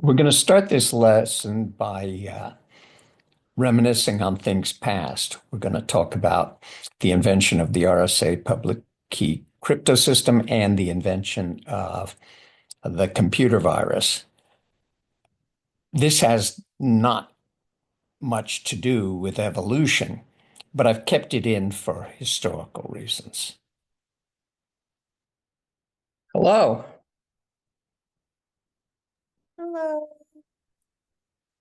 We're going to start this lesson by reminiscing on things past. We're going to talk about the invention of the RSA public key crypto system and the invention of the computer virus. This has not much to do with evolution, but I've kept it in for historical reasons. Hello. Hello.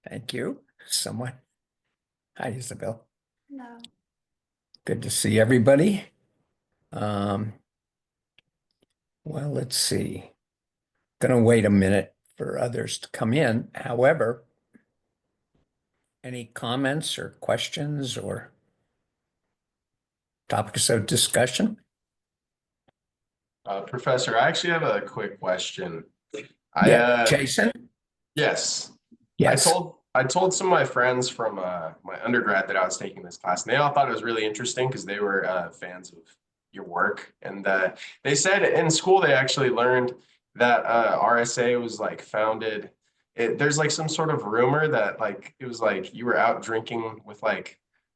Thank you. Someone. Hi, Isabel. Hello. Good to see everybody. Um, well, let's see. Going to wait a minute for others to come in. However, any comments or questions or topics of discussion? Professor, I actually have a quick question. I Yeah, Jason? yes, I Yes. told I told some of my friends from my undergrad that I was taking this class, and they all thought it was really interesting because they were fans of your work, and they said in school they actually learned that RSA was like founded. There's like some sort of rumor that like it was like you were out drinking with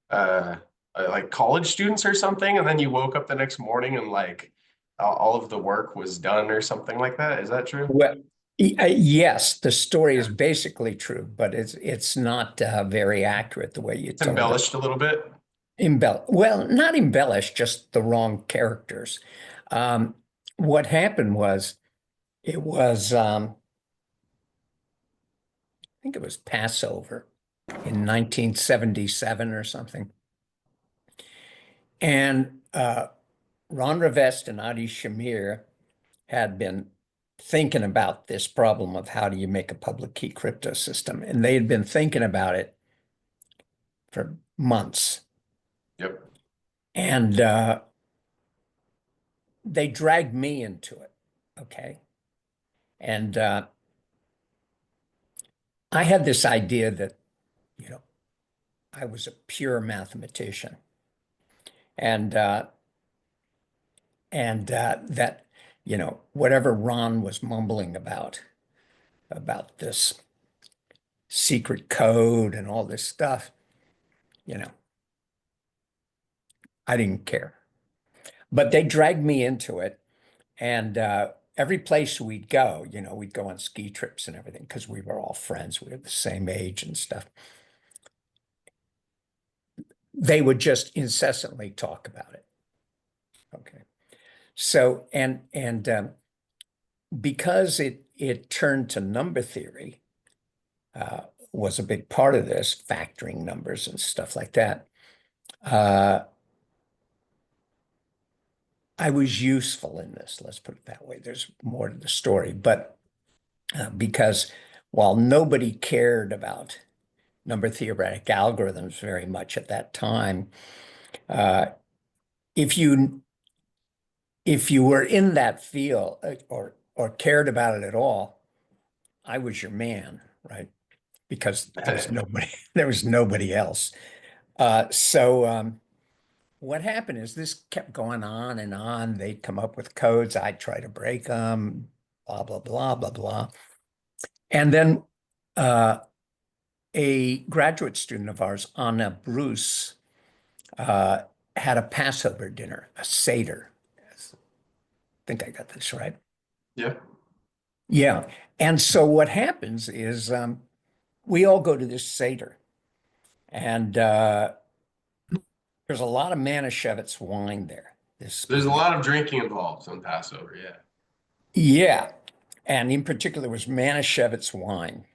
uh, like college students or something, and then you woke up the next morning and like all of the work was done or something like that. Is that true? Well, yes, the story is basically true, but it's not very accurate the way you It's told it. embellished a little bit. Well, not embellished, just the wrong characters. Um, what happened was it was I think it was Passover in 1977 or something. And Ron Rivest and Adi Shamir had been thinking about this problem of how do you make a public key crypto system. And they had been thinking about it for months. Yep. And they dragged me into it. Okay. And I had this idea that, you know, I was a pure mathematician. And that, whatever Ron was mumbling about this secret code and all this stuff, you know, I didn't care. But they dragged me into it. And every place we'd go, we'd go on ski trips and everything because we were all friends. We were the same age and stuff. They would just incessantly talk about it. Okay. So, and because it turned to number theory, uh, was a big part of this, factoring numbers and stuff like that. Uh, I was useful in this, let's put it that way. There's more to the story, but because while nobody cared about number theoretic algorithms very much at that time, uh, if you were in that field or cared about it at all, I was your man, right? Because there was nobody else. So what happened is this kept going on and on. They'd come up with codes. I'd try to break them, blah, blah, blah, blah, blah. And then uh, a graduate student of ours, Anna Bruce, uh, had a Passover dinner, a Seder. I think I got this right. Yeah. Yeah. And so what happens is we all go to this Seder, and there's a lot of Manischewitz wine there. This, There's a lot of drinking involved on Passover. Yeah. yeah. And in particular was Manischewitz wine.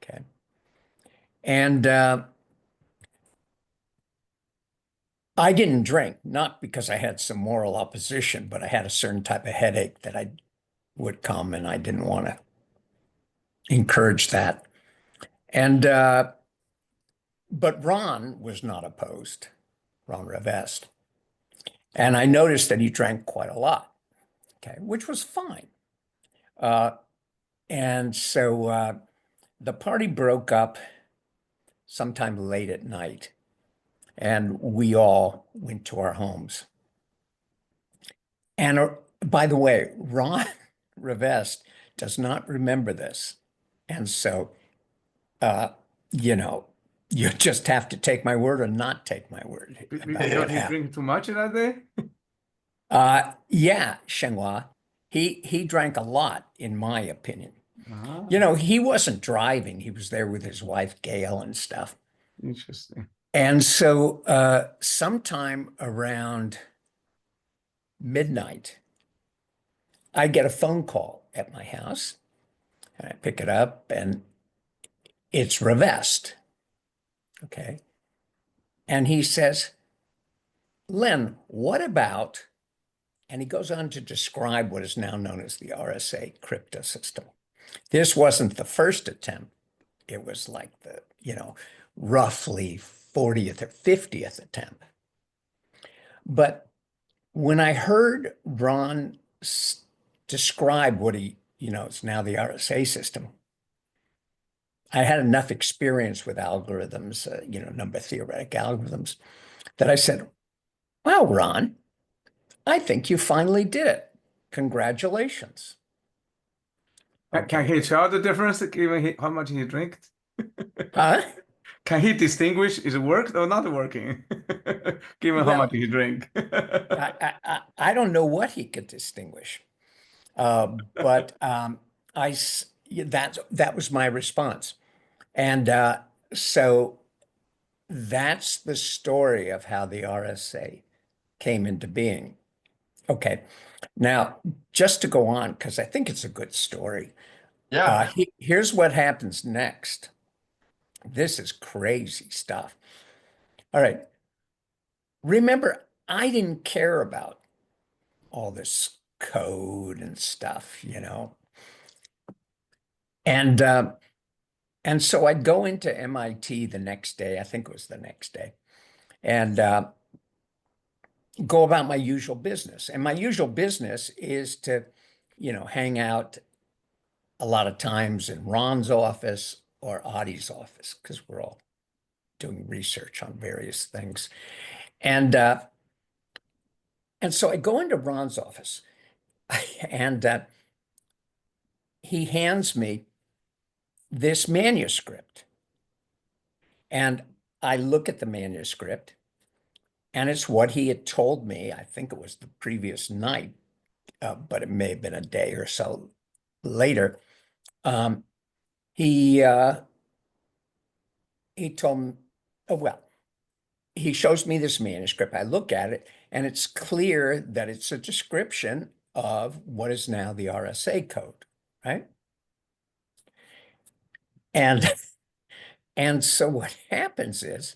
Okay. And I didn't drink, not because I had some moral opposition, but I had a certain type of headache that I would come and I didn't want to encourage that. And but Ron was not opposed, Ron Rivest. And I noticed that he drank quite a lot, okay, which was fine. Uh, and so the party broke up sometime late at night, and we all went to our homes. And by the way, Ron Rivest does not remember this. And so, uh, you know, you just have to take my word or not take my word about Yeah. what Because he happened. drank too much that day? Yeah, Shenhua, he drank a lot, in my opinion. You Ah, know, he wasn't driving. He was there with his wife, Gail, and stuff. interesting. And so sometime around midnight, I get a phone call at my house, and I pick it up, and it's Revest. Okay. And he says, Len, what about, and he goes on to describe what is now known as the RSA crypto system. This wasn't the first attempt. It was like the, roughly 40th or 50th attempt. But when I heard Ron describe what it's now the RSA system, I had enough experience with algorithms, number theoretic algorithms, that I said, wow, Ron, I think you finally did it. Congratulations. Can Okay. he tell the difference given how much he drank? Huh? Can he distinguish is it worked or not working, given how much Well, he drank? I don't know what he could distinguish. But that was my response. And so that's the story of how the RSA came into being. Okay. Now, just to go on, because I think it's a good story, Yeah. here's what happens next. This is crazy stuff. All right. Remember, I didn't care about all this code and stuff. And so I'd go into MIT the next day, I think it was the next day, and go about my usual business. And my usual business is to, hang out a lot of times in Ron's office or Adi's office because we're all doing research on various things. And so I go into Ron's office, and he hands me this manuscript, and I look at the manuscript, and it's what he had told me. I think it was the previous night, but it may have been a day or so later. Um, he he told me, oh, well, he shows me this manuscript. I look at it, and it's clear that it's a description of what is now the RSA code, right? And and so what happens is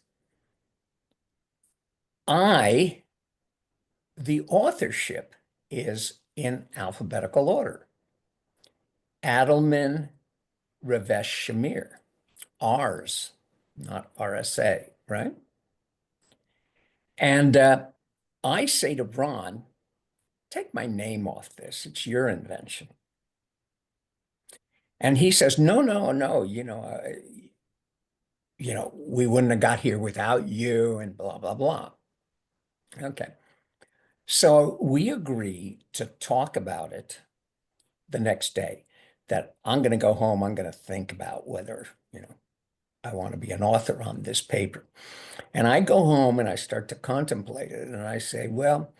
I the authorship is in alphabetical order. Adelman, Ravesh Shamir, R's, not RSA, right? And I say to Ron, take my name off this. It's your invention. And he says, no, no, no, we wouldn't have got here without you and blah, blah, blah. Okay. So we agree to talk about it the next day, that I'm going to go home. I'm going to think about whether, I want to be an author on this paper. And I go home and I start to contemplate it. And I say, well,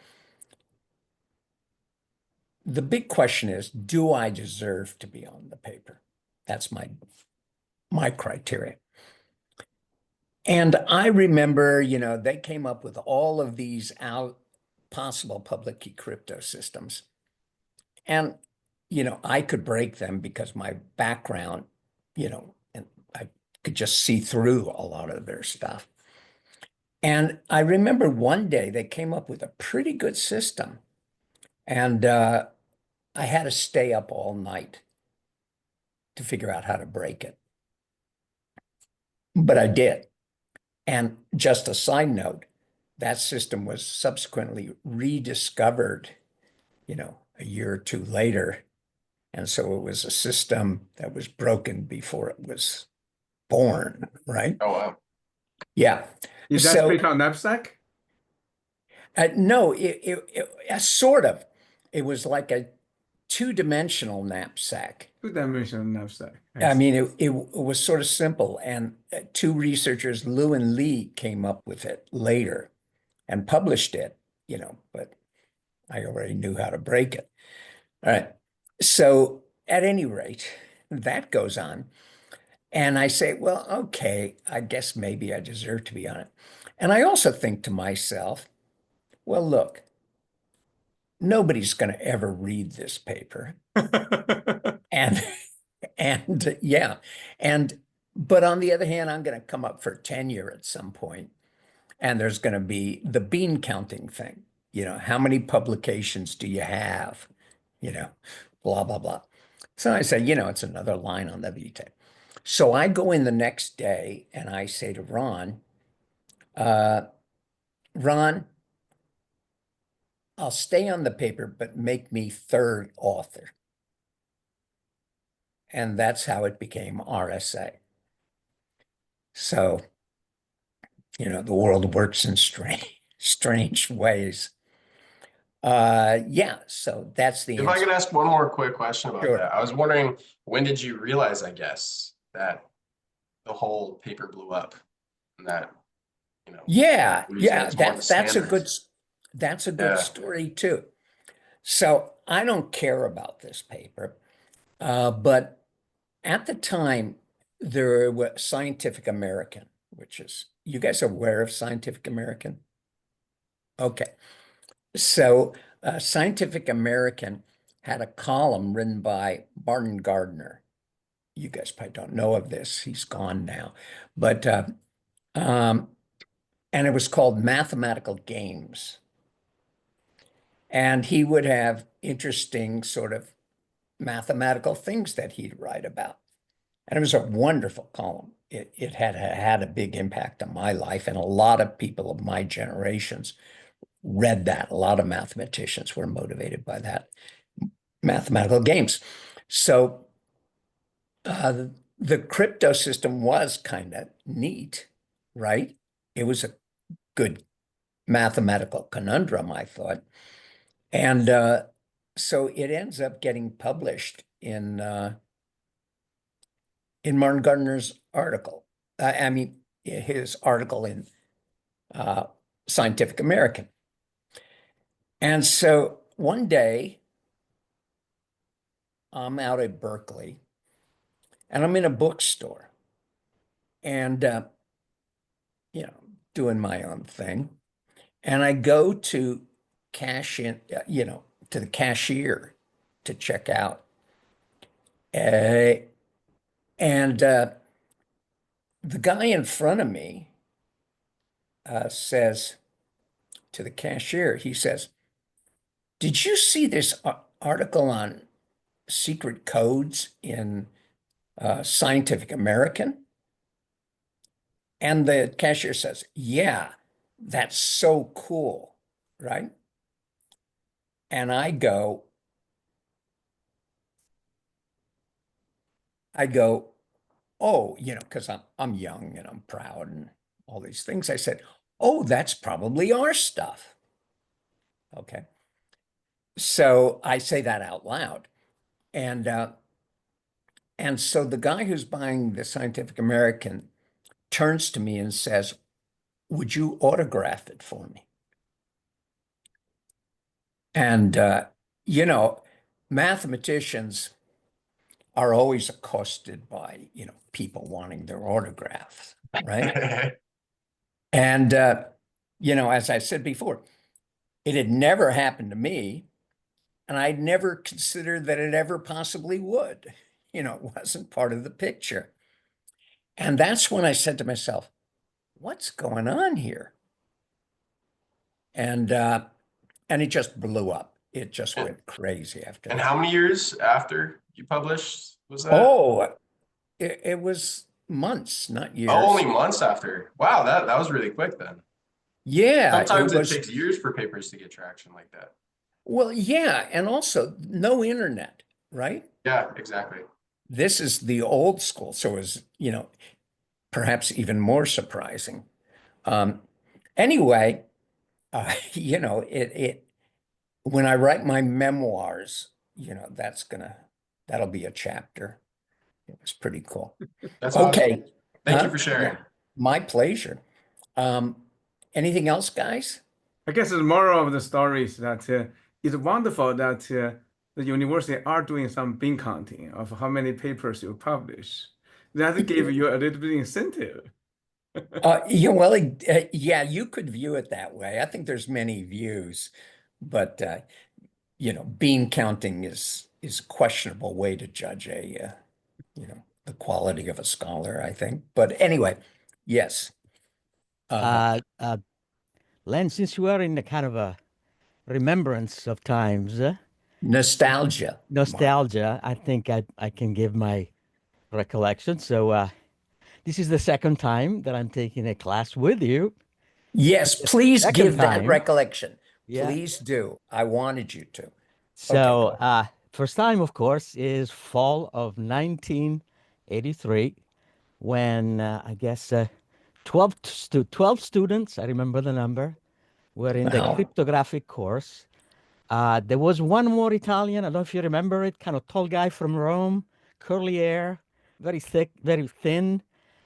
the big question is, do I deserve to be on the paper? That's my criteria. And I remember, they came up with all of these possible public key crypto systems. And, I could break them because my background, and I could just see through a lot of their stuff. And I remember one day they came up with a pretty good system. And I had to stay up all night to figure out how to break it. But I did. And just a side note, that system was subsequently rediscovered, a year or two later. And so it was a system that was broken before it was born, right? Oh, wow. Yeah. Is that So based on knapsack? no, sort of. It was like two-dimensional knapsack. Two-dimensional knapsack. I mean, it was sort of simple, and two researchers, Liu and Lee, came up with it later and published it, but I already knew how to break it. All right. So at any rate, that goes on. And I say, well, okay, I guess maybe I deserve to be on it. And I also think to myself, well, look, nobody's going to ever read this paper. And yeah. But on the other hand, I'm going to come up for tenure at some point, and there's going to be the bean counting thing. How many publications do you have? Blah, blah, blah. So I said, it's another line on the VTech. So I go in the next day and I say to Ron, Ron, I'll stay on the paper, but make me third author. And that's how it became RSA. So, the world works in strange ways. Yeah, so that's the If I could ask one more quick question about Sure. that, I was wondering, when did you realize, I guess, that the whole paper blew up and that, Yeah, it was more the that's a good Yeah. story too. So I don't care about this paper, but at the time there was Scientific American, which is, you guys are aware of Scientific American? Okay. So Scientific American had a column written by Martin Gardner. You guys probably don't know of this. He's gone now. But and it was called Mathematical Games. And he would have interesting sort of mathematical things that he'd write about. And it was a wonderful column. It had a big impact on my life, and a lot of people of my generations read that. A lot of mathematicians were motivated by that. Mathematical Games. So the crypto system was kind of neat, right? It was a good mathematical conundrum, I thought. And so it ends up getting published in Martin Gardner's article. I mean, his article in Scientific American. And so one day, I'm out at Berkeley, and I'm in a bookstore, and doing my own thing. And I go to cash in, to the cashier to check out. And the guy in front of me says to the cashier, he says, "Did you see this article on secret codes in Scientific American?" And the cashier says, "Yeah, that's so cool," right? And I go, oh, because I'm young and I'm proud and all these things. I said, "Oh, that's probably our stuff." Okay. So I say that out loud. And so the guy who's buying the Scientific American turns to me and says, "Would you autograph it for me?" And mathematicians are always accosted by, people wanting their autographs, right? And as I said before, it had never happened to me, and I'd never considered that it ever possibly would. It wasn't part of the picture. And that's when I said to myself, what's going on here? And it just blew up. It just went crazy after And that. how many years after you published was that? Oh, it was months, not years. Oh, only months after. Wow, that was really quick then. Yeah, Sometimes it it was. takes years for papers to get traction like that. Well, yeah, and also no internet, right? Yeah, exactly. This is the old school, so it was, perhaps even more surprising. Anyway, it when I write my memoirs, that'll be a chapter. It was pretty cool. That's awesome. Okay. Thank you for Yeah, sharing. my pleasure. Um, anything else, guys? I guess the moral of the story is that it's wonderful that the university are doing some bean counting of how many papers you publish. That gave you a little bit incentive. Yeah, you could view it that way. I think there's many views, but bean counting is a questionable way to judge the quality of a scholar, I think. But anyway, yes. Uh, Uh, uh, Len, since you are in the kind of a remembrance of times, nostalgia, Mark. nostalgia, I think I can give my recollection. So this is the second time that I'm taking a class with you. Yes, The please second give that time, recollection. yeah. Please do. I wanted you to. Okay, So go ahead. first time, of course, is fall of 1983, when I guess 12 students, I remember the number, were in the Wow. cryptographic course. There was one more Italian. I don't know if you remember it. Kind of tall guy from Rome, curly hair, very thick, very thin.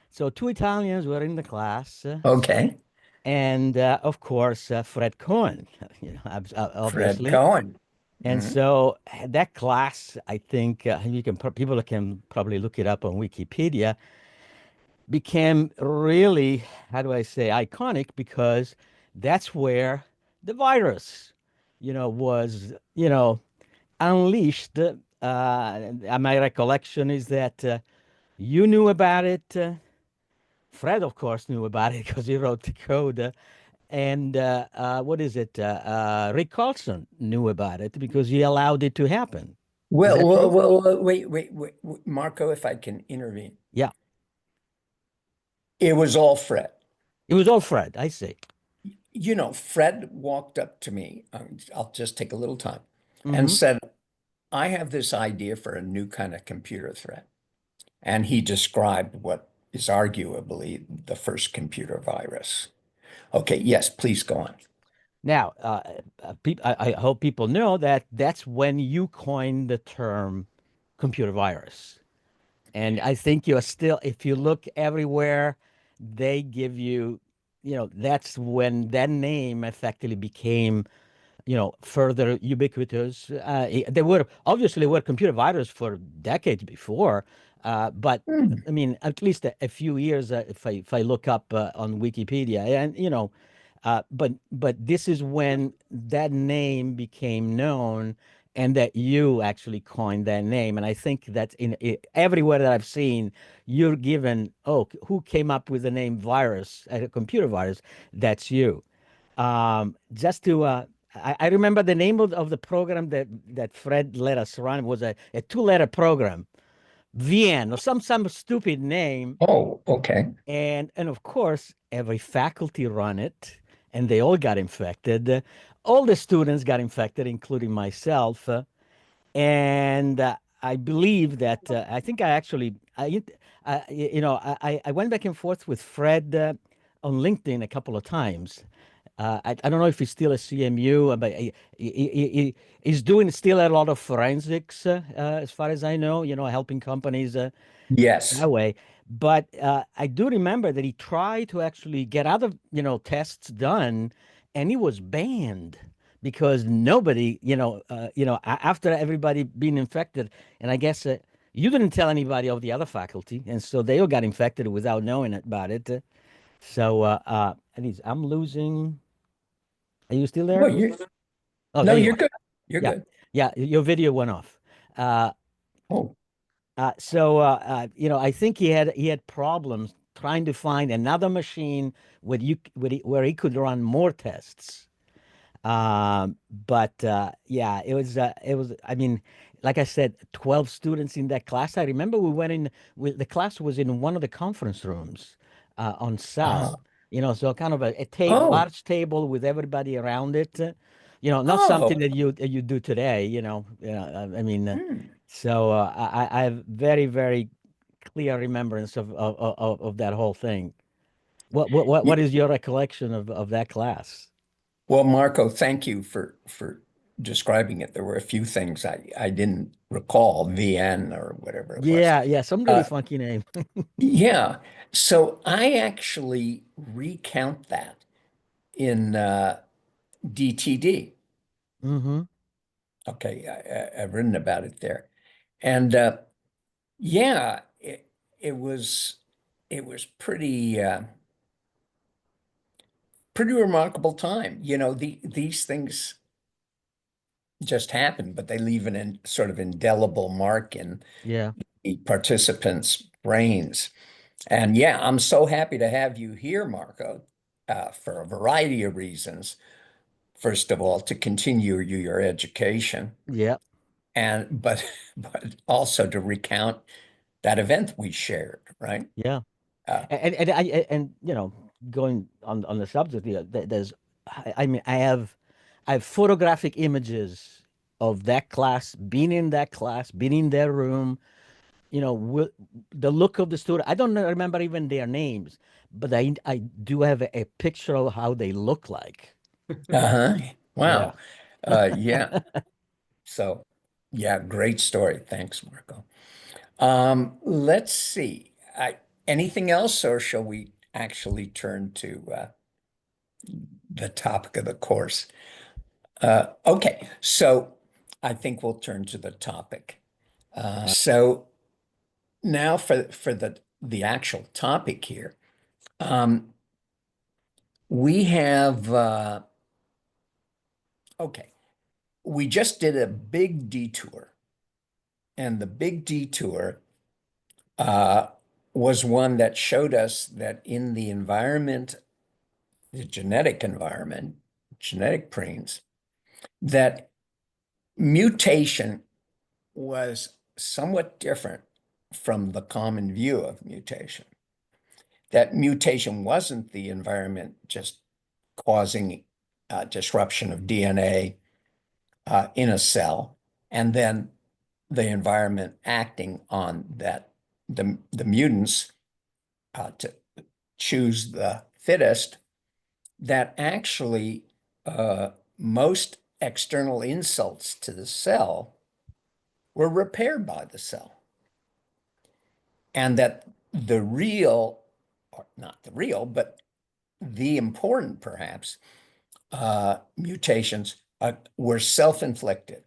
So two Italians were in the class, Okay. and of course Fred Cohen, Fred obviously. Cohen. And Mhm. so that class, I think people can probably look it up on Wikipedia, became really, how do I say, iconic because that's where the virus, was, unleashed. My recollection is that you knew about it. Fred, of course, knew about it because he wrote the code. And what is it? Rick Carlson knew about it because he allowed it to happen. Is that true? Wait, Marco, if I can intervene. Yeah, It was all Fred. it was all Fred. I see. Fred walked up to me, I'll just take a little time, and Hmm. said, I have this idea for a new kind of computer threat. And he described what is arguably the first computer virus. Okay, yes, please go on. Now, I hope people know that that's when you coined the term computer virus. And I think you're still, if you look everywhere, they give you, that's when that name effectively became, further ubiquitous. There were obviously were computer viruses for decades before, but Hmm. I mean, at least a few years if I look up on Wikipedia, and but this is when that name became known, and that you actually coined that name. And I think that everywhere that I've seen, you're given, oh, who came up with the name virus, a computer virus? That's you. Just to I remember the name of the program that Fred let us run was a two-letter program, VN or some stupid name, Oh, okay. and of course every faculty run it, and they all got infected. All the students got infected, including myself, and I believe that I think I actually I went back and forth with Fred on LinkedIn a couple of times. I don't know if he's still a CMU, but he's doing still a lot of forensics, as far as I know, helping companies Yes. that way. But I do remember that he tried to actually get other, tests done, and he was banned because nobody, after everybody being infected, and I guess you didn't tell anybody of the other faculty, and so they all got infected without knowing about it. So, I'm losing. Are you still No, there? Oh, no, there you you're are. good. You're Yeah, good. yeah. Your video went off. Uh, Oh, I think he had problems trying to find another machine where he could run more tests. But yeah, it was. I mean, like I said, 12 students in that class. I remember we went in. The class was in one of the conference rooms on site. uh, So kind of a oh, large table with everybody around it. Not something oh. that you do today. I mean, Hmm. so I have very, very clear remembrance of that whole thing. What Ye- is your recollection of that class? Well, Marco, thank you for describing it, there were a few things I didn't recall, VN or whatever it was. Yeah, yeah, some really Uh, funky name. yeah. So I actually recount that in DTD. Hmm. Okay, I've written about it there. And yeah, it was it was pretty remarkable time. These things just happen, but they leave an sort of indelible mark in Yeah, the participants' brains. And yeah, I'm so happy to have you here, Marco, for a variety of reasons. First of all, to continue your education, yeah, and but but also to recount that event we shared, right? yeah. Uh, And going on the subject, there's I mean I have photographic images of that class, being in that class, being in their room, the look of the student. I don't remember even their names, but I do have a picture of how they look like. uh-huh. Yeah. Wow. Yeah. So, yeah, great story. Thanks, Marco. Let's see. Anything else, or shall we actually turn to the topic of the course? Okay, so I think we'll turn to the topic. So now for the actual topic here, um, we have okay, we just did a big detour, and the big detour uh, was one that showed us that in the environment, the genetic environment, genetic preens, that mutation was somewhat different from the common view of mutation. That mutation wasn't the environment just causing disruption of DNA in a cell, and then the environment acting on the mutants to choose the fittest, that actually most external insults to the cell were repaired by the cell. And that the real, or not the real, but the important perhaps, mutations were self-inflicted,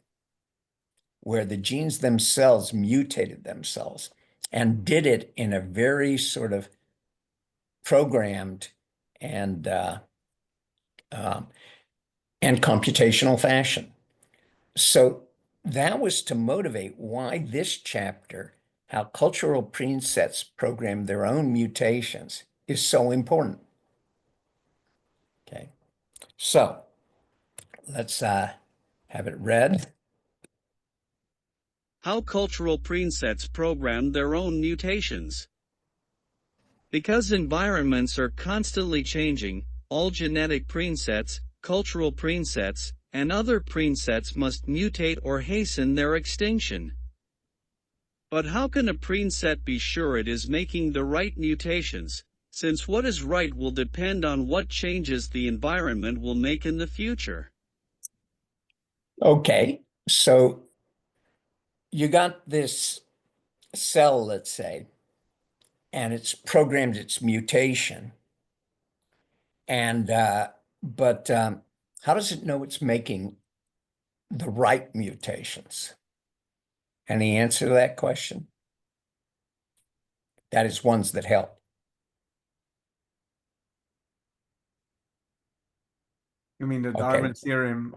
where the genes themselves mutated themselves and did it in a very sort of programmed and um, and computational fashion. So that was to motivate why this chapter, how cultural presets program their own mutations, is so important. Okay, so let's have it read. How cultural presets program their own mutations. Because environments are constantly changing, all genetic presets, cultural presets, and other presets must mutate or hasten their extinction. But how can a preset be sure it is making the right mutations, since what is right will depend on what changes the environment will make in the future? Okay, so you got this cell, let's say, and it's programmed its mutation. And but how does it know it's making the right mutations? Any answer to that question? That is ones that help. You mean the Okay. Darwin theorem,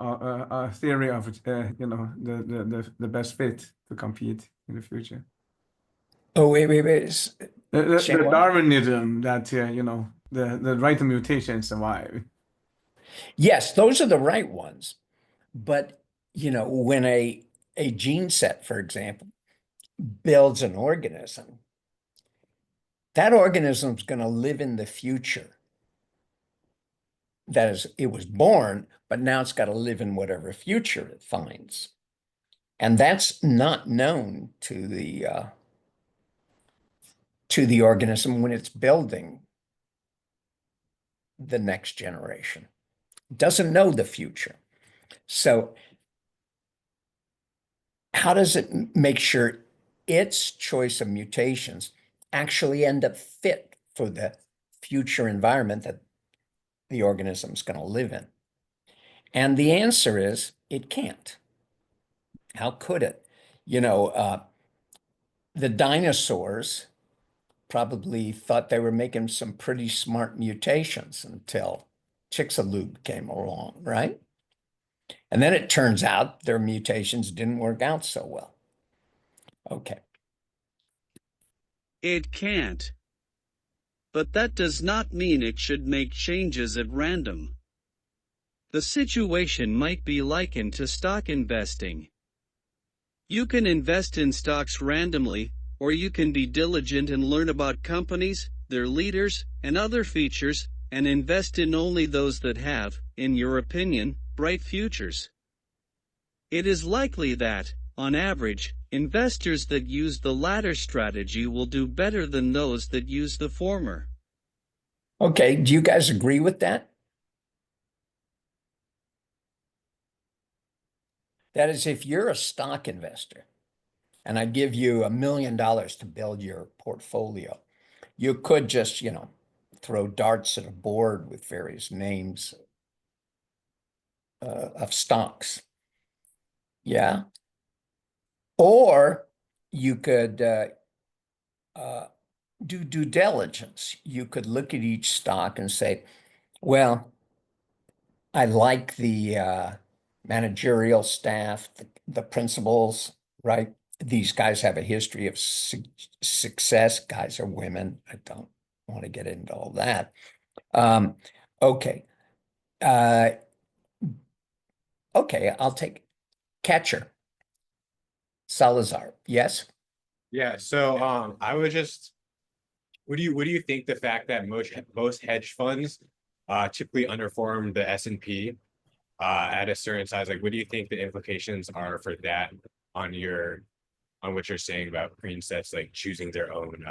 theory of the best fit to compete in the future? Oh, wait. The What? Darwinism that the right mutation survive. Yes, those are the right ones. But when a gene set, for example, builds an organism, that organism's going to live in the future. That is, it was born, but now it's got to live in whatever future it finds. And that's not known to the organism when it's building the next generation. It doesn't know the future. So how does it make sure its choice of mutations actually end up fit for the future environment that the organism's going to live in? And the answer is it can't. How could it? You know, the dinosaurs probably thought they were making some pretty smart mutations until Chicxulub came along, right? And then it turns out their mutations didn't work out so well. Okay. It can't. But that does not mean it should make changes at random. The situation might be likened to stock investing. You can invest in stocks randomly, or you can be diligent and learn about companies, their leaders, and other features, and invest in only those that have, in your opinion, bright futures. It is likely that, on average, investors that use the latter strategy will do better than those that use the former. Okay. Do you guys agree with that? That is, if you're a stock investor and I give you $1 million to build your portfolio, you could just, throw darts at a board with various names of stocks. Yeah. Or you could do due diligence. You could look at each stock and say, well, I like the managerial staff, the principals, right? These guys have a history of success. Guys are women. I don't want to get into all that. Okay. Uh, okay, I'll take catcher. Salazar. Yes. Yeah, so I would just what do you think the fact that most hedge funds typically underperform the S&P at a certain size, like what do you think the implications are for that on what you're saying about green sets, like choosing their own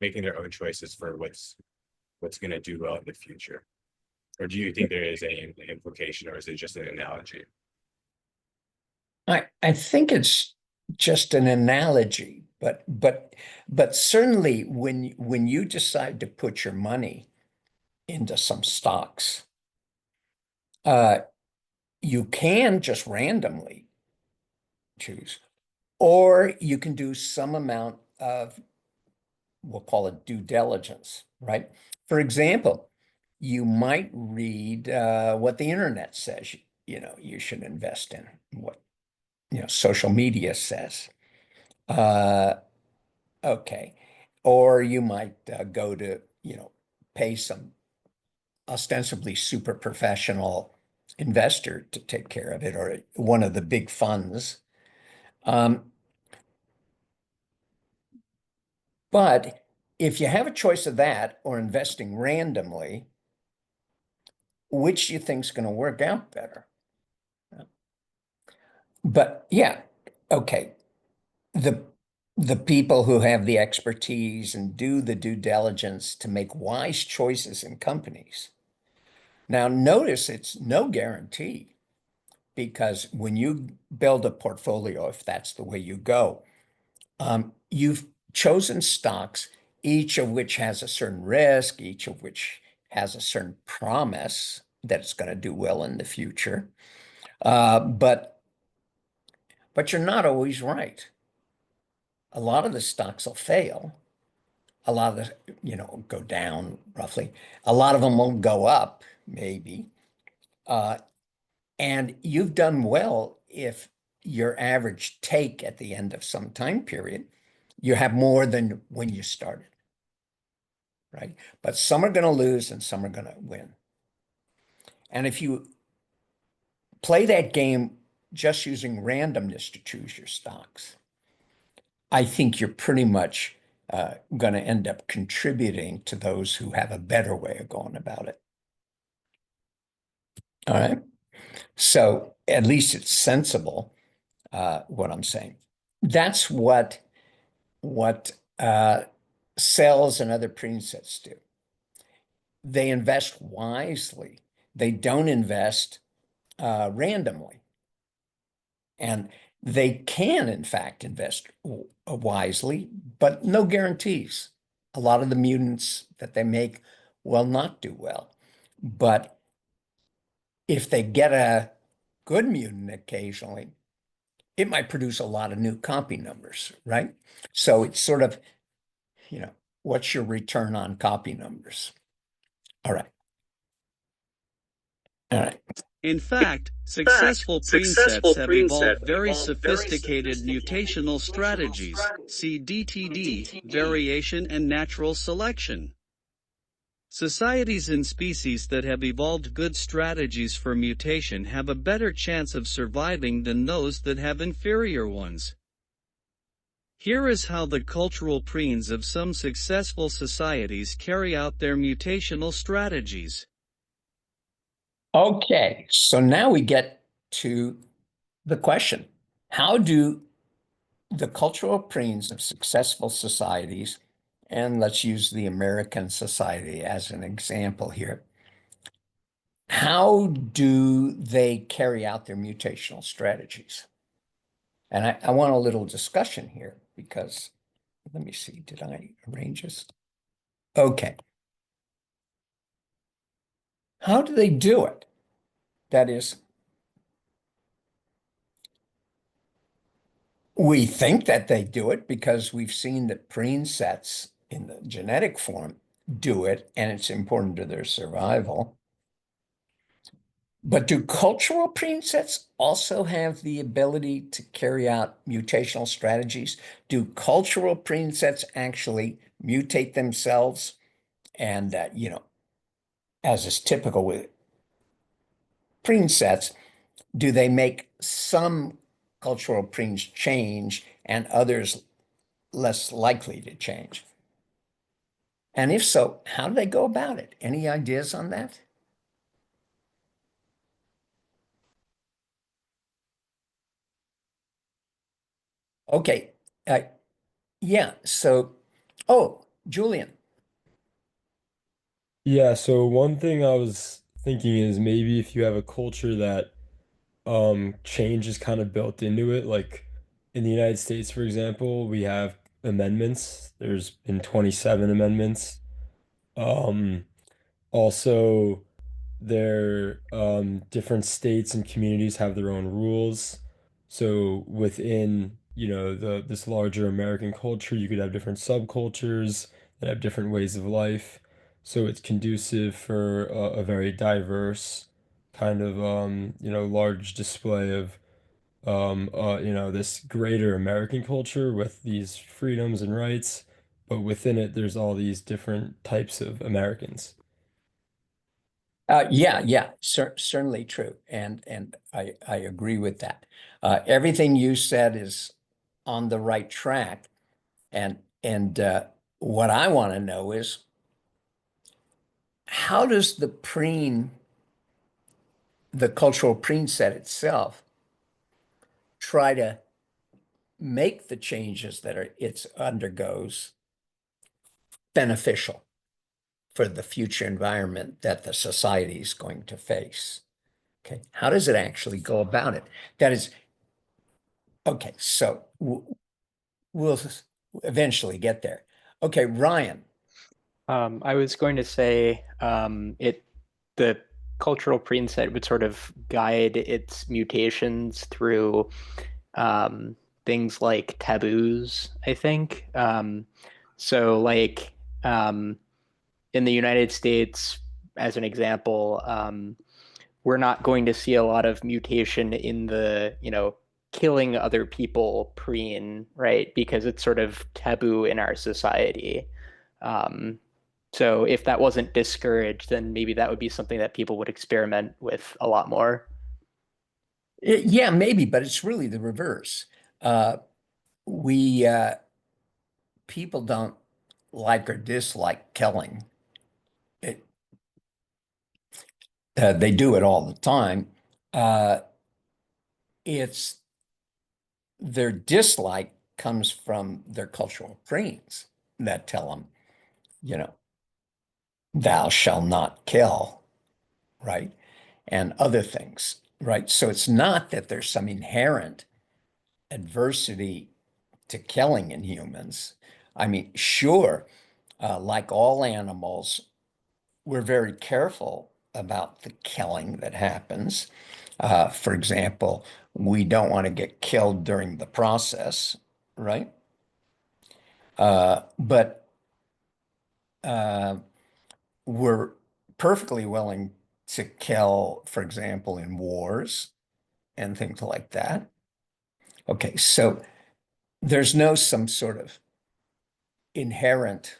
making their own choices for what's going to do well in the future? Or do you think there is any implication, or is it just an analogy? I think it's just an analogy, but certainly when you decide to put your money into some stocks, uh, you can just randomly choose, or you can do some amount of, we'll call it due diligence, right? For example, you might read what the internet says, you should invest in, what, social media says. Okay. Or you might go to, pay some ostensibly super professional investor to take care of it, or one of the big funds. But if you have a choice of that or investing randomly, which do you think is going to work out better? But yeah, okay. The the people who have the expertise and do the due diligence to make wise choices in companies. Now, notice it's no guarantee, because when you build a portfolio, if that's the way you go, you've chosen stocks, each of which has a certain risk, each of which has a certain promise that it's going to do well in the future. But you're not always right. A lot of the stocks will fail. A lot of the, go down roughly. A lot of them won't go up, maybe. And you've done well if your average take at the end of some time period, you have more than when you started, right? But some are going to lose and some are going to win. And if you play that game just using randomness to choose your stocks, I think you're pretty much going to end up contributing to those who have a better way of going about it. All right. So at least it's sensible, what I'm saying. That's what cells and other presets do. They invest wisely. They don't invest randomly. And They can, in fact, invest wisely, but no guarantees. A lot of the mutants that they make will not do well. But if they get a good mutant occasionally, it might produce a lot of new copy numbers, right? So it's sort of, what's your return on copy numbers? All right. All right. In fact, successful presets have evolved very sophisticated mutational strategies, see DTD, variation and natural selection. Societies and species that have evolved good strategies for mutation have a better chance of surviving than those that have inferior ones. Here is how the cultural preens of some successful societies carry out their mutational strategies. Okay, so now we get to the question. How do the cultural preens of successful societies, and let's use the American society as an example here, how do they carry out their mutational strategies? And I want a little discussion here because, let me see, did I arrange this? Okay. How do they do it? That is, we think that they do it because we've seen that preen sets in the genetic form do it, and it's important to their survival. But do cultural preen sets also have the ability to carry out mutational strategies? Do cultural preen sets actually mutate themselves? And, as is typical with preen sets, do they make some cultural preens change and others less likely to change? And if so, how do they go about it? Any ideas on that? Okay. Yeah. So, oh, Julian. Yeah, so one thing I was thinking is maybe if you have a culture that change is kind of built into it, like in the United States, for example, we have amendments. There's been 27 amendments. Um Also, different states and communities have their own rules. So within, this larger American culture, you could have different subcultures that have different ways of life. So it's conducive for a very diverse kind of large display of this greater American culture with these freedoms and rights. But within it, there's all these different types of Americans. Yeah, certainly true, and I agree with that. Everything you said is on the right track, and what I want to know is how does the cultural preen set itself, try to make the changes that it undergoes beneficial for the future environment that the society is going to face? Okay, how does it actually go about it? That is, okay, so we'll eventually get there. Okay, Ryan. I was going to say the cultural preset would sort of guide its mutations through things like taboos, I think. So like in the United States, as an example, we're not going to see a lot of mutation in the, killing other people preen, right? Because it's sort of taboo in our society. So if that wasn't discouraged, then maybe that would be something that people would experiment with a lot more. Yeah, maybe, but it's really the reverse. We People don't like or dislike killing. It, they do it all the time. Uh, it's their dislike comes from their cultural preens that tell them, you know, thou shall not kill, right? And other things, right? So it's not that there's some inherent adversity to killing in humans. I mean, sure, like all animals, we're very careful about the killing that happens. For example, we don't want to get killed during the process, right? But we're perfectly willing to kill, for example, in wars and things like that. Okay, so there's no some sort of inherent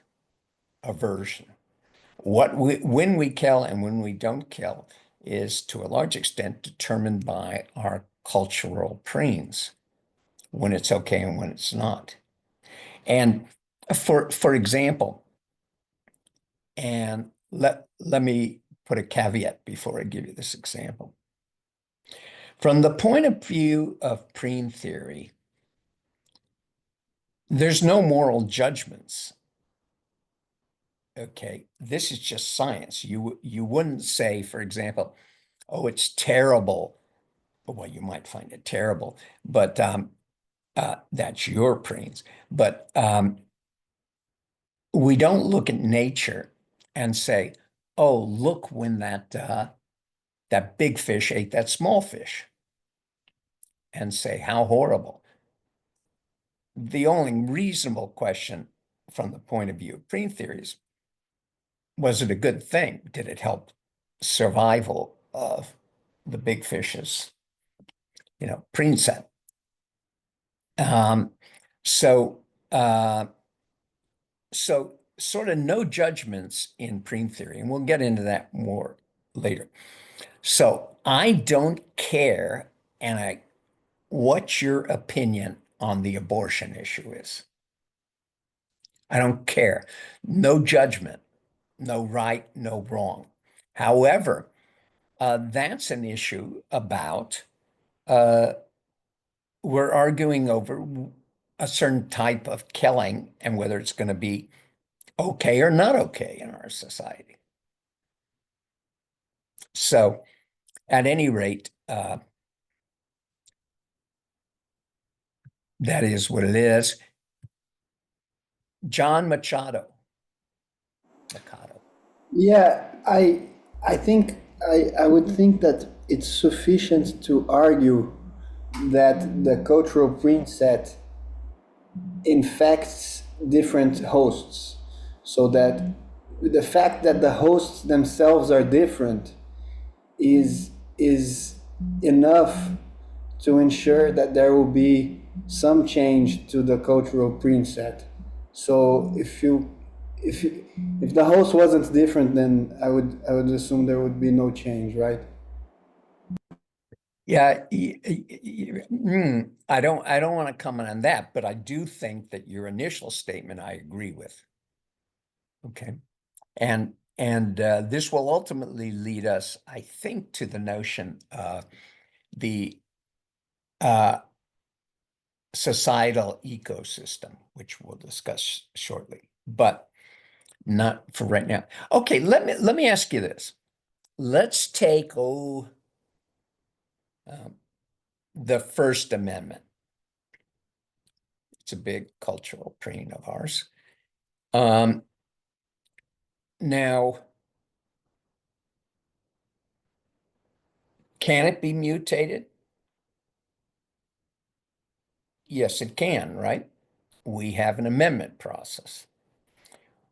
aversion. When we kill and when we don't kill is to a large extent determined by our cultural preens, when it's okay and when it's not. And for example, and let me put a caveat before I give you this example. From the point of view of preen theory, there's no moral judgments. Okay, this is just science. You wouldn't say, for example, oh, it's terrible. Well, you might find it terrible, but that's your preens. But we don't look at nature and say, oh, look when that big fish ate that small fish, and say how horrible. The only reasonable question from the point of view of preen theories, was it a good thing? Did it help survival of the big fishes, preen set? So sort of no judgments in preen theory, and we'll get into that more later. So I don't care, and what your opinion on the abortion issue is. I don't care. No judgment, no right, no wrong. However, that's an issue about we're arguing over a certain type of killing and whether it's going to be okay or not okay in our society. So, at any rate, that is what it is. John Machado. Yeah, I think I would think that it's sufficient to argue that the cultural preset infects different hosts, so that the fact that the hosts themselves are different is enough to ensure that there will be some change to the cultural preset. So if the host wasn't different, then I would assume there would be no change, right? Yeah, I don't want to comment on that, but I do think that your initial statement I agree with. Okay. And this will ultimately lead us, I think, to the notion the societal ecosystem, which we'll discuss shortly, but not for right now. Okay, let me ask you this. Let's take the First Amendment. It's a big cultural preen of ours. Now, can it be mutated? Yes, it can, right? We have an amendment process.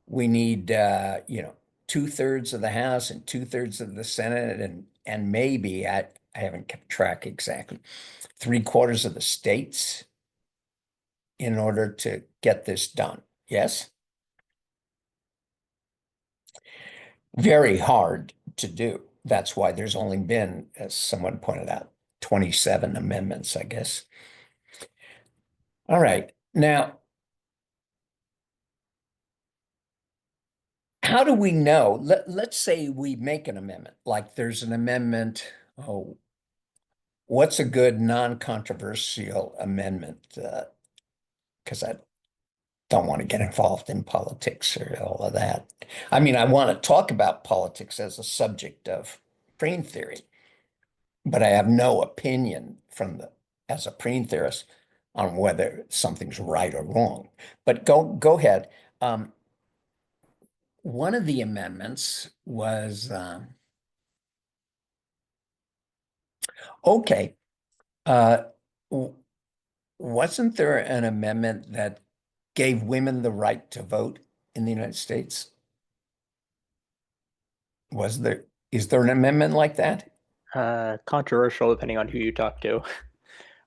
We need, 2/3 of the House and 2/3 of the Senate, and maybe I haven't kept track exactly, 3/4 of the states in order to get this done. Yes? Very hard to do. That's why there's only been, as someone pointed out, 27 amendments, I guess. All right. Now, how do we know? Let's say we make an amendment, like there's an amendment. Oh, what's a good non-controversial amendment? Because I don't want to get involved in politics or all of that. I mean, I want to talk about politics as a subject of preen theory, but I have no opinion as a preen theorist on whether something's right or wrong. But go ahead. One of the amendments was okay. W- wasn't there an amendment that gave women the right to vote in the United States? Was there, is there an amendment like that? Controversial depending on who you talk to.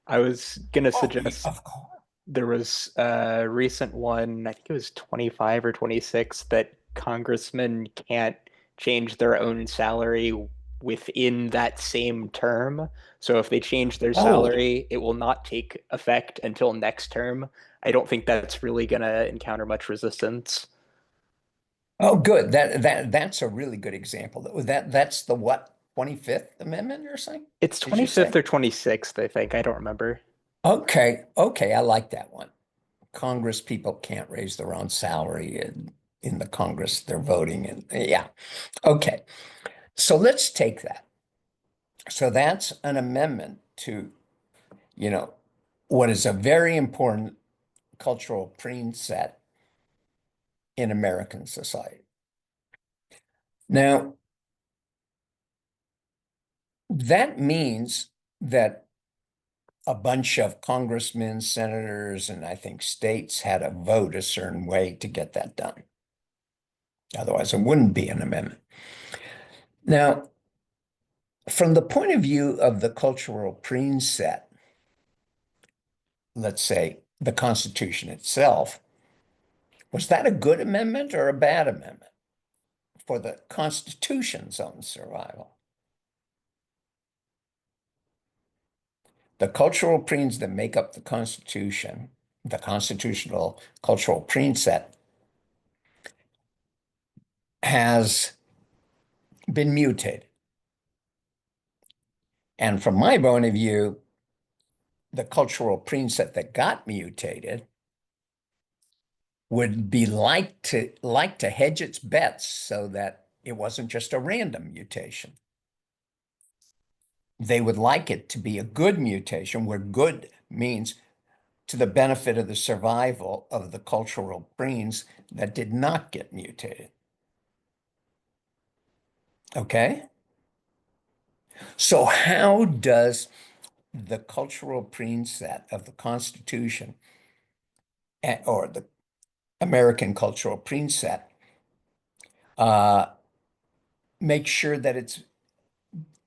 I was gonna Oh, suggest of course. there was a recent one, I think it was 25 or 26, that congressmen can't change their own salary within that same term. So if they change their Oh, salary, it will not take effect until next term. I don't think that's really gonna encounter much resistance. oh, good. That's a really good example. That's the what, 25th Amendment you're saying? It's Did you 25th say? or 26th, I think. I don't remember. Okay, I like that one. Congress people can't raise their own salary in the Congress they're voting in. Yeah. Okay. So let's take that. So that's an amendment to, you know, what is a very important cultural preset in American society. Now, that means that a bunch of congressmen, senators, and I think states had to vote a certain way to get that done. Otherwise, it wouldn't be an amendment. Now, from the point of view of the cultural preset, let's say the Constitution itself, was that a good amendment or a bad amendment for the Constitution's own survival? The cultural preens that make up the Constitution, the constitutional cultural preset, has been mutated. And from my point of view, the cultural preset that got mutated would be like to hedge its bets so that it wasn't just a random mutation. They would like it to be a good mutation, where good means to the benefit of the survival of the cultural preens that did not get mutated. Okay? So how does the cultural preset of the Constitution or the American cultural preset uh, make sure that it's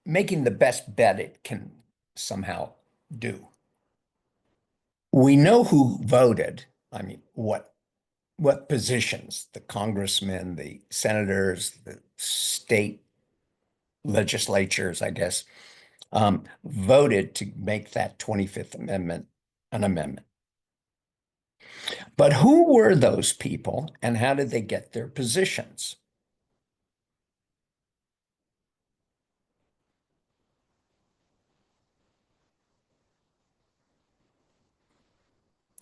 making the best bet it can somehow do? We know who voted. I mean, what positions, the congressmen, the senators, the state legislatures, I guess, voted to make that 25th Amendment an amendment. But who were those people and how did they get their positions?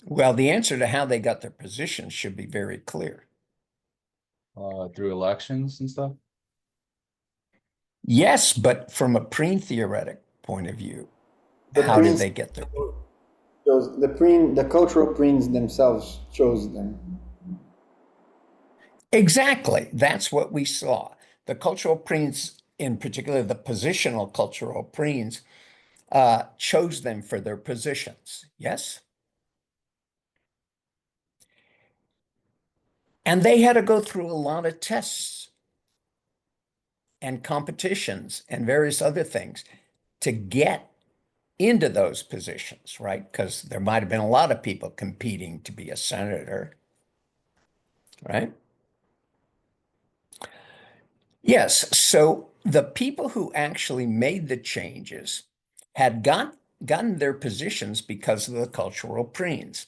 Well, the answer to how they got their positions should be very clear. Through elections and stuff. Yes, but from a pre-theoretic point of view, The how did preens they get their? chose the cultural preens themselves chose them. Exactly. That's what we saw. The cultural preens, in particular, the positional cultural preens, chose them for their positions. Yes. And they had to go through a lot of tests and competitions and various other things to get into those positions, right? Because there might have been a lot of people competing to be a senator, right? Yes. So the people who actually made the changes had gotten their positions because of the cultural preens,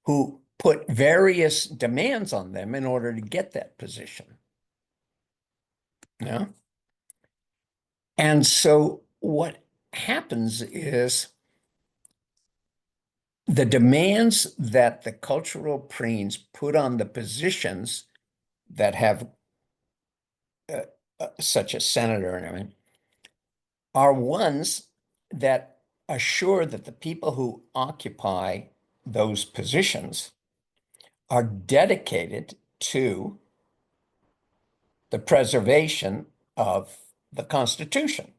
who put various demands on them in order to get that position. Yeah. And so what happens is the demands that the cultural preens put on the positions that have such a senator and everything are ones that assure that the people who occupy those positions are dedicated to the preservation of the Constitution.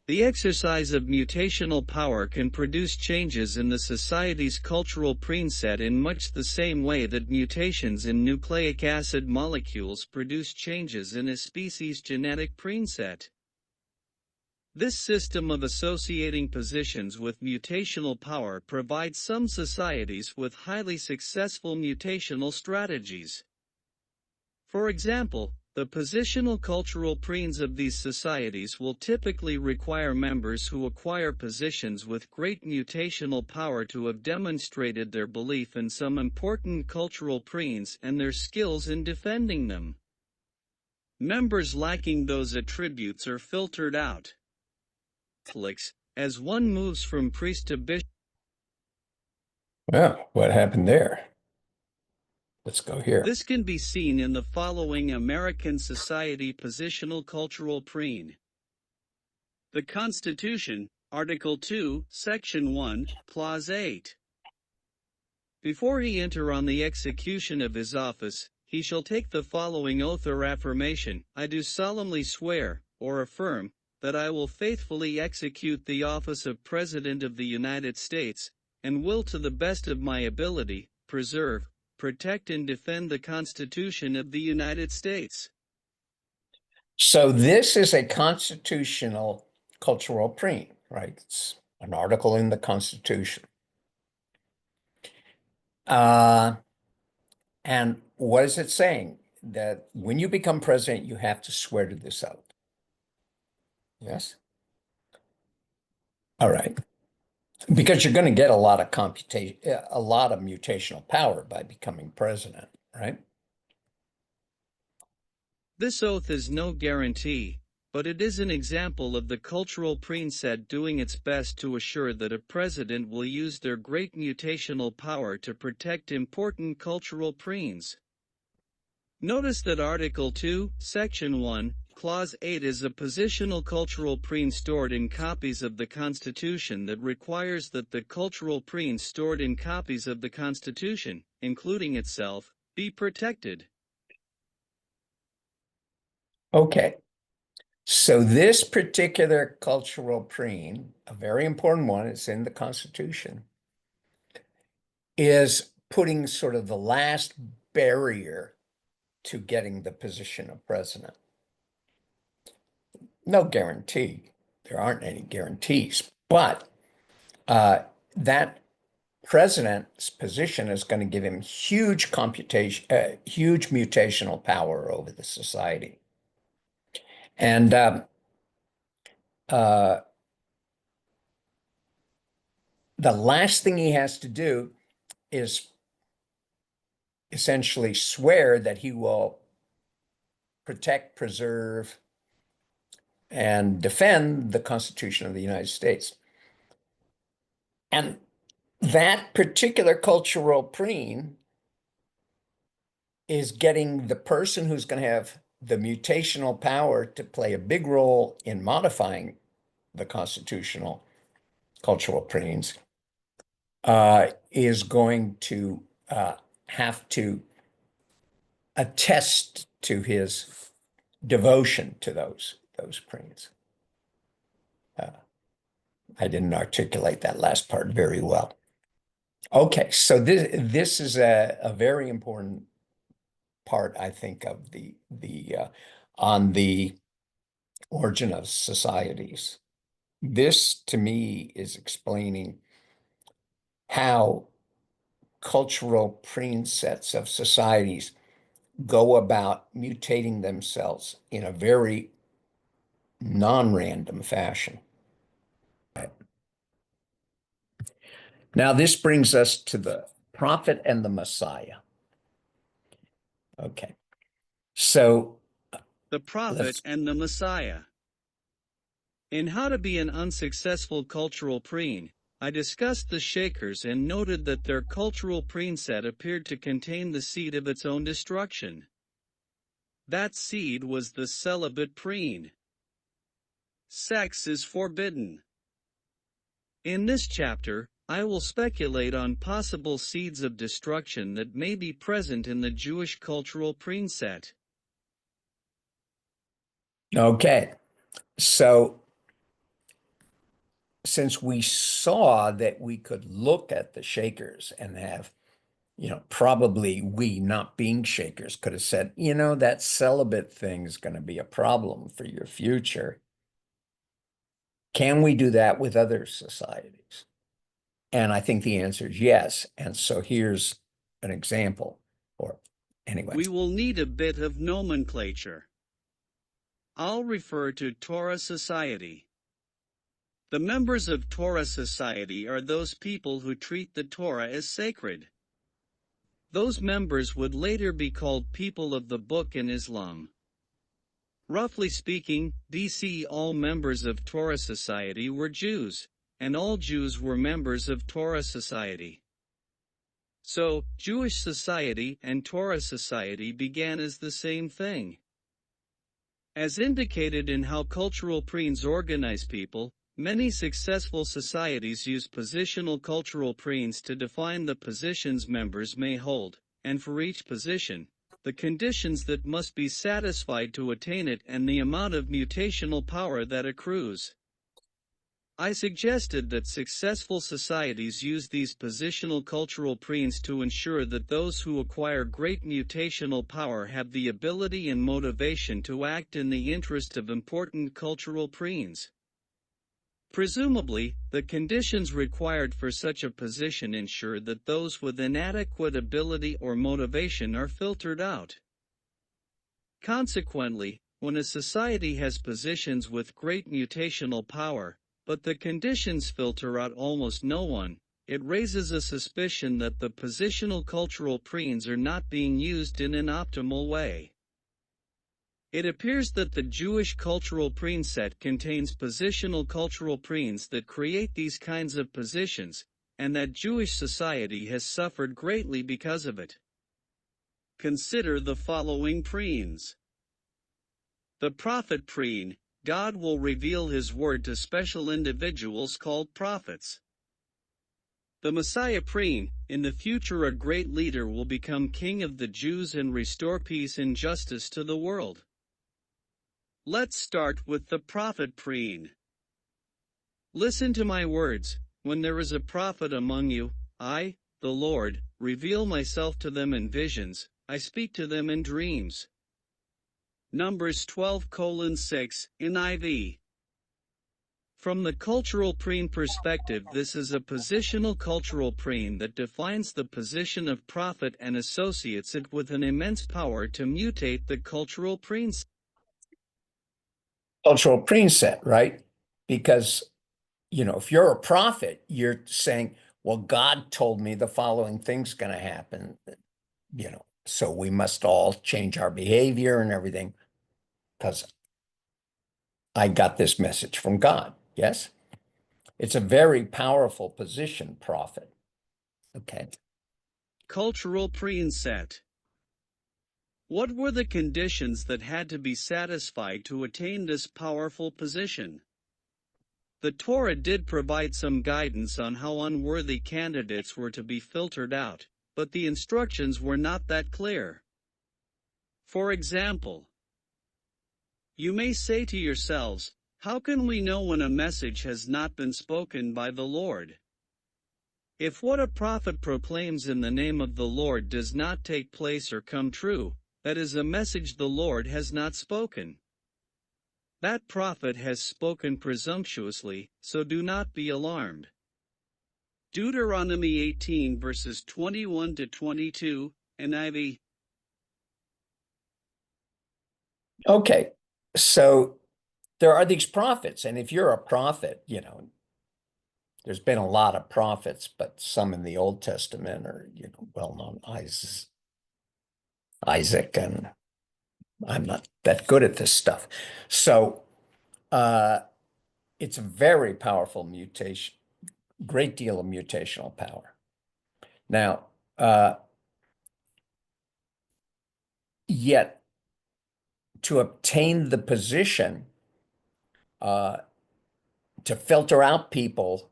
The exercise of mutational power can produce changes in the society's cultural preset in much the same way that mutations in nucleic acid molecules produce changes in a species' genetic preset. This system of associating positions with mutational power provides some societies with highly successful mutational strategies. For example, the positional cultural preens of these societies will typically require members who acquire positions with great mutational power to have demonstrated their belief in some important cultural preens and their skills in defending them. Members lacking those attributes are filtered out. As one moves from priest to bishop. Well, what happened there? Let's go here. This can be seen in the following American Society Positional Cultural Preen. The Constitution, Article 2, Section 1, Clause 8. Before he enter on the execution of his office, he shall take the following oath or affirmation: I do solemnly swear, or affirm, that I will faithfully execute the office of President of the United States, and will to the best of my ability, preserve, protect and defend the Constitution of the United States. So this is a constitutional cultural preen, right? It's an article in the Constitution. And what is it saying? That when you become president, you have to swear to this oath. Yes? All right. Because you're going to get a lot of mutational power by becoming president, right? This oath is no guarantee, but it is an example of the cultural preset doing its best to assure that a president will use their great mutational power to protect important cultural preens. Notice that Article 2, Section 1, Clause 8 is a positional cultural preen stored in copies of the Constitution that requires that the cultural preens stored in copies of the Constitution, including itself, be protected. Okay. So this particular cultural preen, a very important one, it's in the Constitution, is putting sort of the last barrier to getting the position of president. No guarantee. There aren't any guarantees, but that president's position is going to give him huge mutational power over the society. And the last thing he has to do is essentially swear that he will protect, preserve, and defend the Constitution of the United States. And that particular cultural preen is getting the person who's going to have the mutational power to play a big role in modifying the constitutional cultural preens is going to have to attest to his devotion to those preens. I didn't articulate that last part very well. Okay, so this is a very important part, I think, of the on the origin of societies. This, to me, is explaining how cultural presets of societies go about mutating themselves in a very non-random fashion. Now, this brings us to the prophet and the Messiah. Okay, so The Prophet and the Messiah. In How to Be an Unsuccessful Cultural Preen, I discussed the Shakers and noted that their cultural preset appeared to contain the seed of its own destruction. That seed was the celibate preen. Sex is forbidden. In this chapter, I will speculate on possible seeds of destruction that may be present in the Jewish cultural preset. Okay, so since we saw that we could look at the Shakers and have, probably we, not being Shakers, could have said, that celibate thing is going to be a problem for your future. Can we do that with other societies? And I think the answer is yes. And so here's an example, or anyway. We will need a bit of nomenclature. I'll refer to Torah Society. The members of Torah Society are those people who treat the Torah as sacred. Those members would later be called people of the book in Islam. Roughly speaking, BC all members of Torah Society were Jews, and all Jews were members of Torah Society. So, Jewish society and Torah Society began as the same thing. As indicated in how cultural preens organize people, many successful societies use positional cultural preens to define the positions members may hold, and for each position, the conditions that must be satisfied to attain it and the amount of mutational power that accrues. I suggested that successful societies use these positional cultural preens to ensure that those who acquire great mutational power have the ability and motivation to act in the interest of important cultural preens. Presumably, the conditions required for such a position ensure that those with inadequate ability or motivation are filtered out. Consequently, when a society has positions with great mutational power, but the conditions filter out almost no one, it raises a suspicion that the positional cultural preens are not being used in an optimal way. It appears that the Jewish cultural preen set contains positional cultural preens that create these kinds of positions, and that Jewish society has suffered greatly because of it. Consider the following preens. The prophet preen. God will reveal His word to special individuals called prophets. The Messiah preen. In the future a great leader will become king of the Jews and restore peace and justice to the world. Let's start with the prophet preen. Listen to my words. When there is a prophet among you, I, the Lord, reveal myself to them in visions, I speak to them in dreams. Numbers 12:6, NIV. From the cultural preen perspective, this is a positional cultural preen that defines the position of prophet and associates it with an immense power to mutate the cultural preen. Cultural preset, right? Because, if you're a prophet, you're saying, well, God told me the following thing's going to happen, so we must all change our behavior and everything because I got this message from God. Yes? It's a very powerful position, prophet. Okay. Cultural preen set. What were the conditions that had to be satisfied to attain this powerful position? The Torah did provide some guidance on how unworthy candidates were to be filtered out, but the instructions were not that clear. For example, you may say to yourselves, how can we know when a message has not been spoken by the Lord? If what a prophet proclaims in the name of the Lord does not take place or come true, that is a message the Lord has not spoken. That prophet has spoken presumptuously, so do not be alarmed. Deuteronomy 18 verses 21 to 22, NIV. Okay. So there are these prophets, and if you're a prophet, there's been a lot of prophets, but some in the Old Testament are, well-known, Isaac, and I'm not that good at this stuff. So it's a very powerful mutation, great deal of mutational power. Now, yet to obtain the position, to filter out people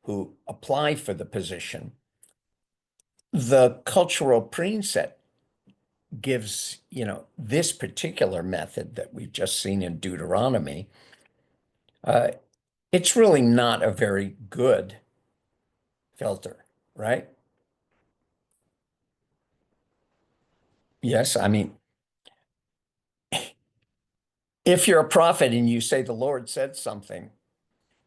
who apply for the position. The cultural preset gives, this particular method that we've just seen in Deuteronomy, it's really not a very good filter, right? Yes, I mean, if you're a prophet and you say the Lord said something,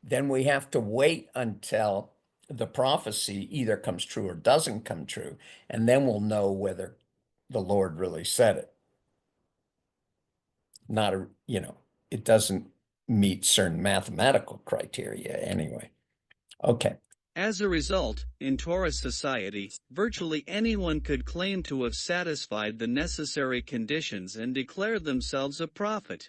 then we have to wait until the prophecy either comes true or doesn't come true, and then we'll know whether the Lord really said it. Not a, it doesn't meet certain mathematical criteria anyway. Okay. As a result, in Torah society, virtually anyone could claim to have satisfied the necessary conditions and declare themselves a prophet.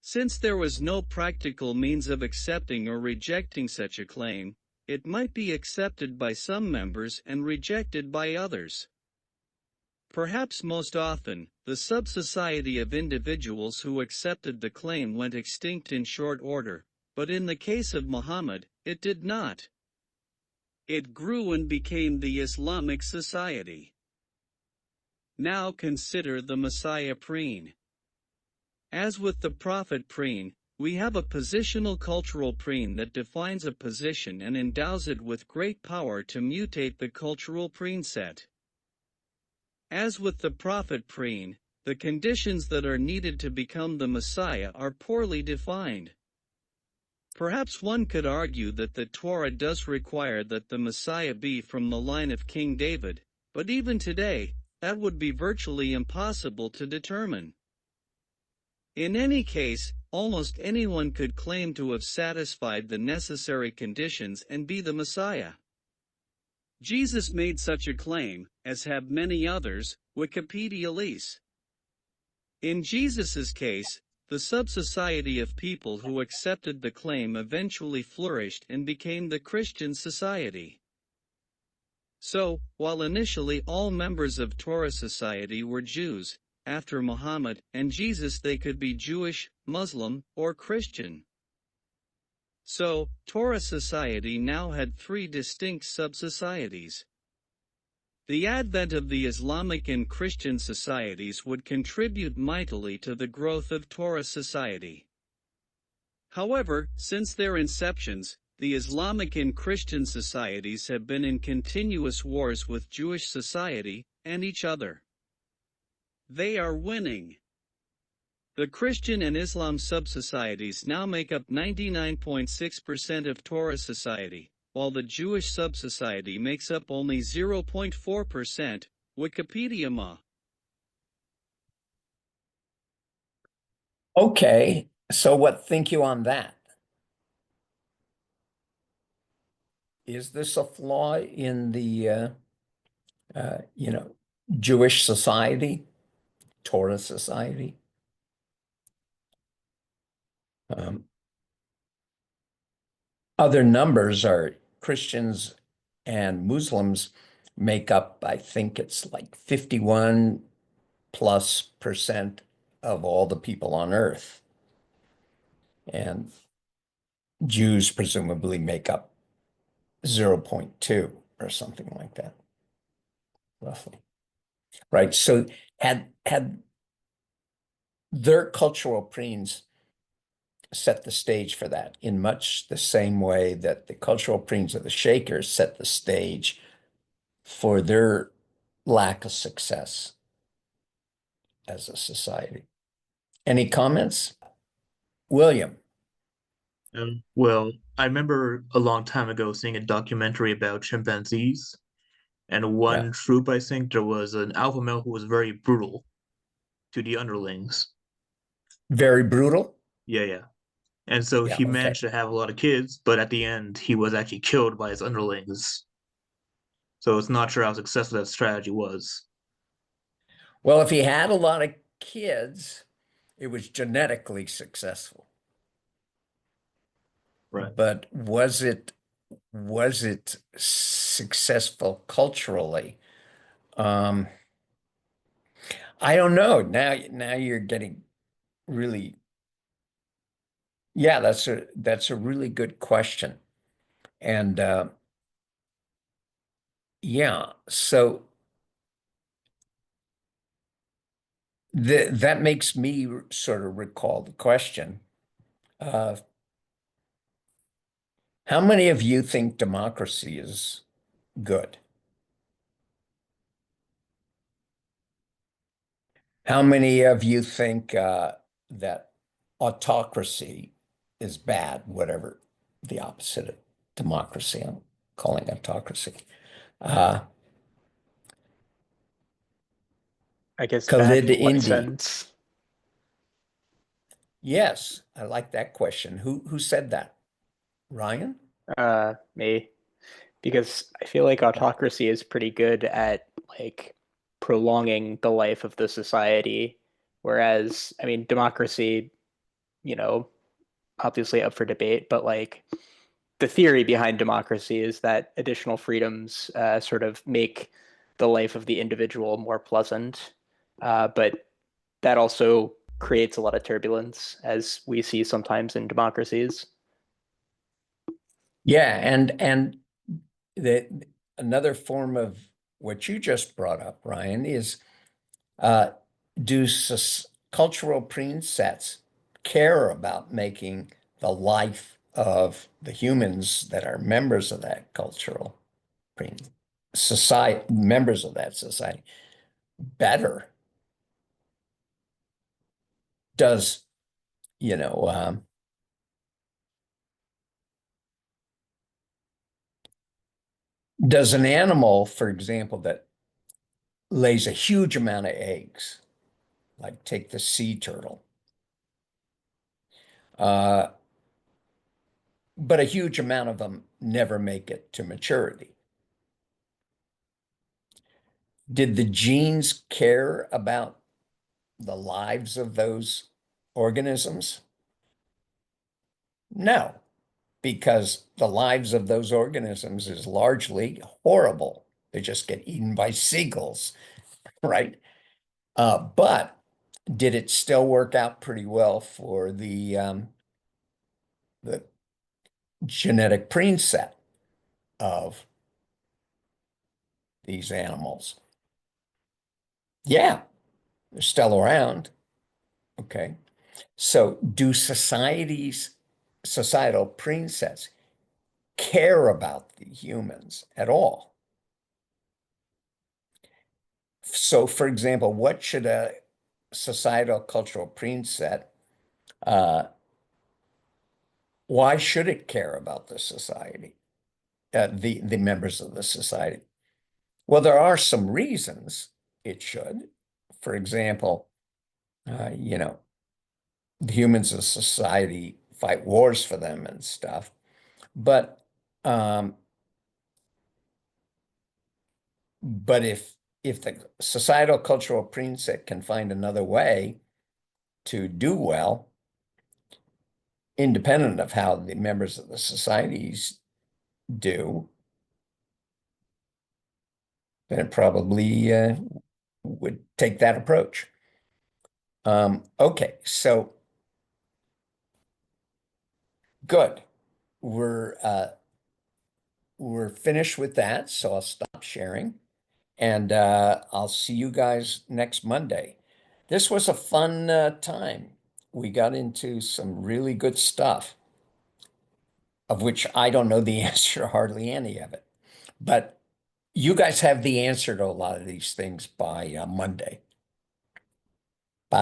Since there was no practical means of accepting or rejecting such a claim, it might be accepted by some members and rejected by others. Perhaps most often, the sub-society of individuals who accepted the claim went extinct in short order, but in the case of Muhammad, it did not. It grew and became the Islamic society. Now consider the Messiah preen. As with the prophet preen, we have a positional cultural preen that defines a position and endows it with great power to mutate the cultural preen set. As with the prophet preen, the conditions that are needed to become the Messiah are poorly defined. Perhaps one could argue that the Torah does require that the Messiah be from the line of King David, but even today, that would be virtually impossible to determine. In any case, almost anyone could claim to have satisfied the necessary conditions and be the Messiah. Jesus made such a claim, as have many others, Wikipedia lists. In Jesus's case, the sub-society of people who accepted the claim eventually flourished and became the Christian society. So, while initially all members of Torah society were Jews, after Muhammad and Jesus they could be Jewish, Muslim, or Christian. So, Torah society now had three distinct sub-societies. The advent of the Islamic and Christian societies would contribute mightily to the growth of Torah society. However, since their inceptions, the Islamic and Christian societies have been in continuous wars with Jewish society and each other. They are winning. The Christian and Islam sub-societies now make up 99.6% of Torah society, while the Jewish sub-society makes up only 0.4%, Wikipedia Ma. Okay, so what think you on that? Is this a flaw in the, Jewish society, Torah society? Other numbers are Christians and Muslims make up, I think it's like 51+% of all the people on earth. And Jews presumably make up 0.2 or something like that, roughly. Right. So had their cultural preens set the stage for that in much the same way that the cultural preens of the Shakers set the stage for their lack of success as a society. Any comments? William? Well, I remember a long time ago seeing a documentary about chimpanzees, and one Yeah. troop, I think, there was an alpha male who was very brutal to the underlings. Very brutal? Yeah. And so Yeah, he okay. managed to have a lot of kids, but at the end, he was actually killed by his underlings. So it's not sure how successful that strategy was. Well, if he had a lot of kids, it was genetically successful. Right. But was it successful culturally? I don't know. Now you're getting really, yeah, that's a really good question. And yeah, so that makes me sort of recall the question of how many of you think democracy is good? How many of you think that autocracy is bad, whatever the opposite of democracy I'm calling autocracy? Uh, I guess bad Khalid in what Indy. sense? Yes, I like that question. Who said that? Ryan? Me. Because I feel like autocracy is pretty good at like prolonging the life of the society, whereas I mean democracy, you know, obviously up for debate, but like the theory behind democracy is that additional freedoms sort of make the life of the individual more pleasant, but that also creates a lot of turbulence, as we see sometimes in democracies. Yeah, and the another form of what you just brought up, Ryan, is uh, do cultural presets care about making the life of the humans that are members of that cultural pre society, members of that society, better? Does, you know, does an animal, for example, that lays a huge amount of eggs, like take the sea turtle, uh, but a huge amount of them never make it to maturity. Did the genes care about the lives of those organisms? No, because the lives of those organisms is largely horrible. They just get eaten by seagulls, right? But did it still work out pretty well for the genetic preset of these animals? Yeah, they're still around. Okay. So do societal presets care about the humans at all? So, for example, what should a societal cultural preset, uh, why should it care about the society, the members of the society? Well, there are some reasons it should. For example, you know, the humans of society fight wars for them and stuff. But um, but if the societal cultural preset can find another way to do well, independent of how the members of the societies do, then it probably would take that approach. Okay, so good. We're finished with that, so I'll stop sharing, and I'll see you guys next Monday. This was a fun time. We got into some really good stuff, of which I don't know the answer to hardly any of it. But you guys have the answer to a lot of these things by Monday.